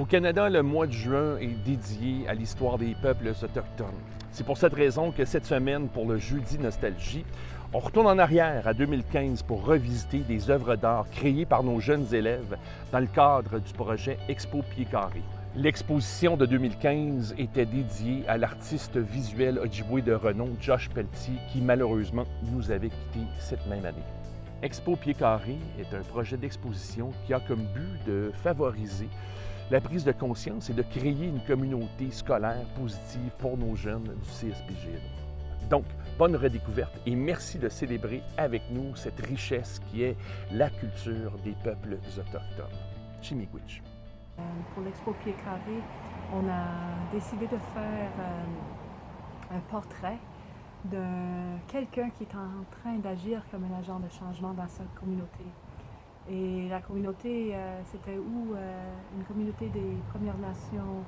Au Canada, le mois de juin est dédié à l'histoire des peuples autochtones. C'est pour cette raison que cette semaine, pour le Jeudi Nostalgie, on retourne en arrière à 2015 pour revisiter des œuvres d'art créées par nos jeunes élèves dans le cadre du projet Expo Pieds Carrés. L'exposition de 2015 était dédiée à l'artiste visuel ojibwé de renom Josh Pelletier, qui malheureusement nous avait quittés cette même année. Expo Pieds Carrés est un projet d'exposition qui a comme but de favoriser la prise de conscience et de créer une communauté scolaire positive pour nos jeunes du CSPJ. Donc, bonne redécouverte et merci de célébrer avec nous cette richesse qui est la culture des peuples autochtones. Chimiigwech. Pour l'Expo Pieds Carrés, on a décidé de faire un portrait de quelqu'un qui est en train d'agir comme un agent de changement dans sa communauté. Et la communauté, c'était une communauté des Premières Nations,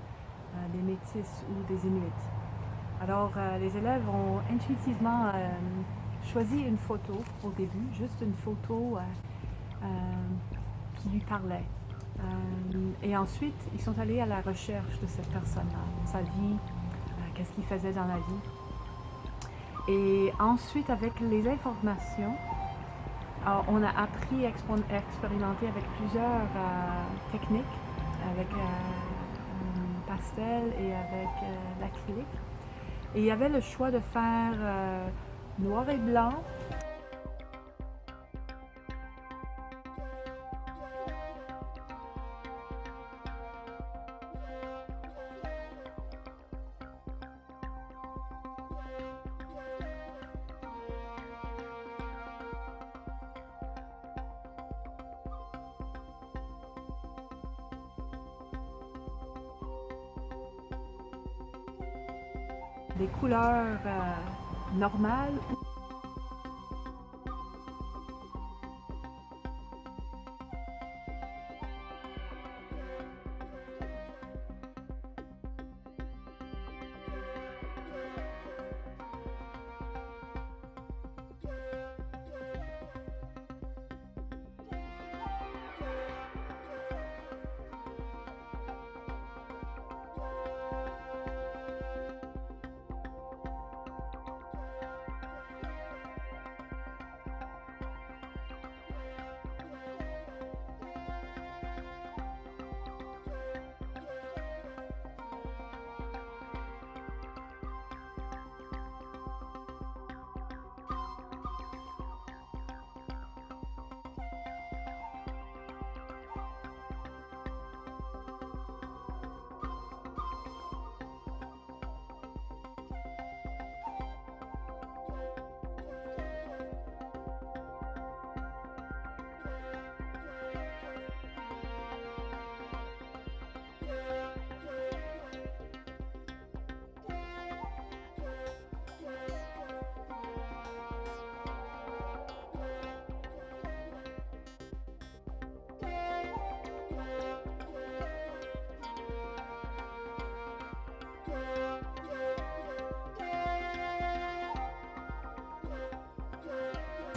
des Métis ou des Inuits. Alors, les élèves ont intuitivement choisi une photo au début, juste une photo qui lui parlait. Et ensuite, ils sont allés à la recherche de cette personne-là, sa vie, qu'est-ce qu'il faisait dans la vie. Et ensuite, avec les informations, on a appris à expérimenter avec plusieurs techniques, avec pastel et avec l'acrylique. Et il y avait le choix de faire noir et blanc. Des couleurs normales.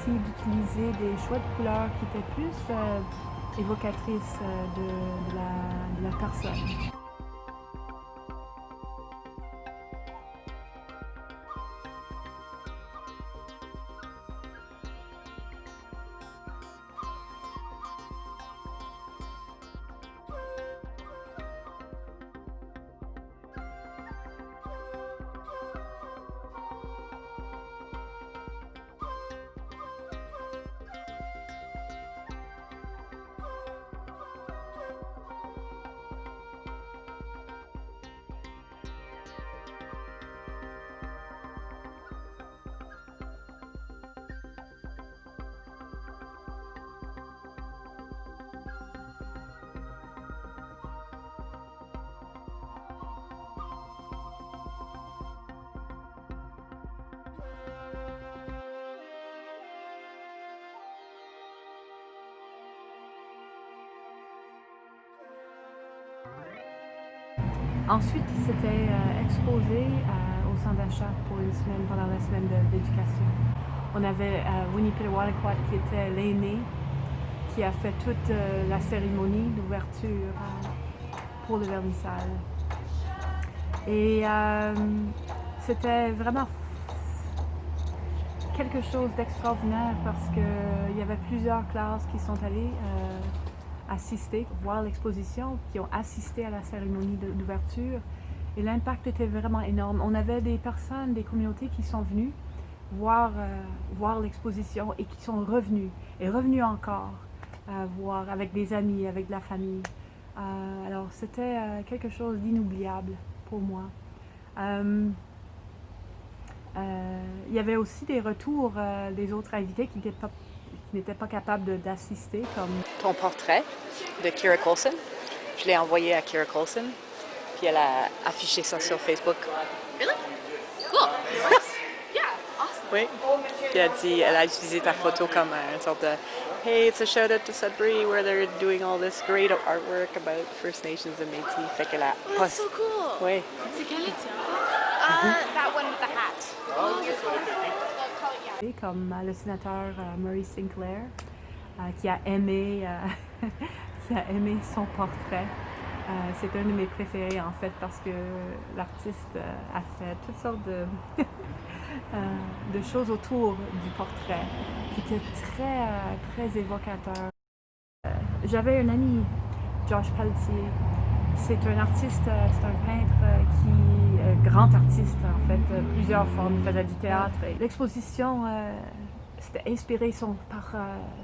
D'utiliser des choix de couleurs qui étaient plus évocatrices de la personne. Ensuite, il s'était exposé au centre d'achat pour une semaine, pendant la semaine d'éducation. On avait Winnie Pittawalakwat qui était l'aîné, qui a fait toute la cérémonie d'ouverture pour le vernissage. Et c'était vraiment quelque chose d'extraordinaire parce qu'il y avait plusieurs classes qui sont allées assister, voir l'exposition, qui ont assisté à la cérémonie d'ouverture. Et l'impact était vraiment énorme. On avait des personnes, des communautés qui sont venues voir l'exposition et qui sont revenus encore voir avec des amis, avec de la famille. Alors c'était quelque chose d'inoubliable pour moi. Il y avait aussi des retours des autres invités qui n'étaient pas capables d'assister, comme ton portrait de Kira Colson. Je l'ai envoyé à Kira Colson, puis elle a affiché ça sur Facebook. Really? Cool. Yeah, awesome. Oui. Puis elle a utilisé ta photo comme une sorte de Hey, it's a shout out to Sudbury where they're doing all this great artwork about First Nations and Métis. Fait qu'elle a Oh, that's so cool. Oui. C'est quel étudiant? That one with the hat. Oh, you're cool. Yeah. comme le sénateur Murray Sinclair, qui a aimé son portrait. C'est un de mes préférés en fait parce que l'artiste a fait toutes sortes de choses autour du portrait qui étaient très évocateurs. J'avais un ami, Josh Pelletier. C'est un artiste, c'est un peintre grand artiste en fait, plusieurs formes, il faisait du théâtre. L'exposition c'était inspiré par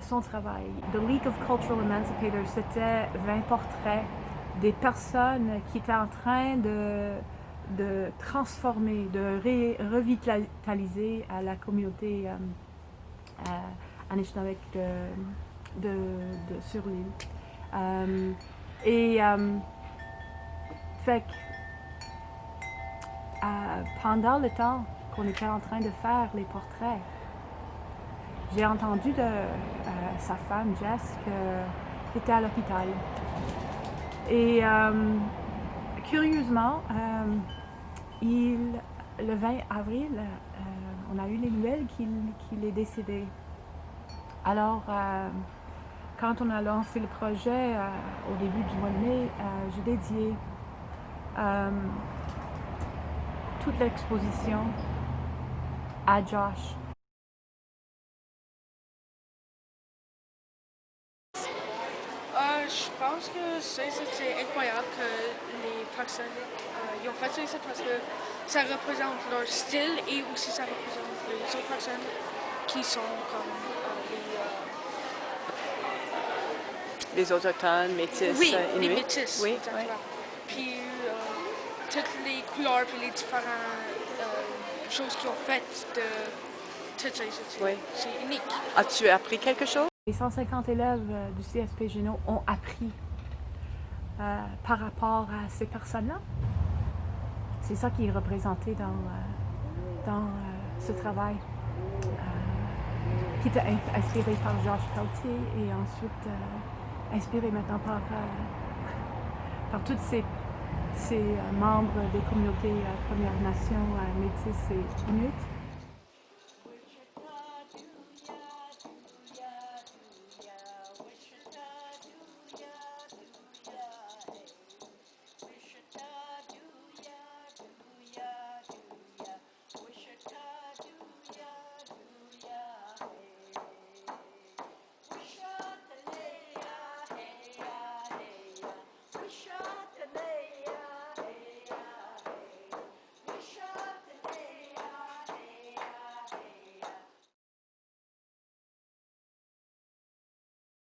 son travail. The League of Cultural Emancipators, c'était 20 portraits des personnes qui étaient en train de transformer, de revitaliser la communauté Anishinaabe sur l'île. Fait que pendant le temps qu'on était en train de faire les portraits, j'ai entendu de sa femme Jess qu'elle était à l'hôpital. Et curieusement, le 20 avril, on a eu les nouvelles qu'il est décédé. Alors, quand on a lancé le projet au début du mois de mai, j'ai dédié toute l'exposition à Josh. Je pense que c'est incroyable que les personnes ils ont fait ça parce que ça représente leur style et aussi ça représente les autres personnes qui sont comme Les autochtones, métis, oui, inuits. les métis, Oui, exactement. oui. Puis toutes les couleurs puis les différentes choses qu'ils ont faites de tout ça, Oui. c'est unique. As-tu appris quelque chose? Les 150 élèves du CSP Géno ont appris par rapport à ces personnes-là. C'est ça qui est représenté dans ce travail, qui était inspiré par Josh Pelletier et ensuite inspiré maintenant par tous ces membres des communautés Premières Nations, Métis et Inuits.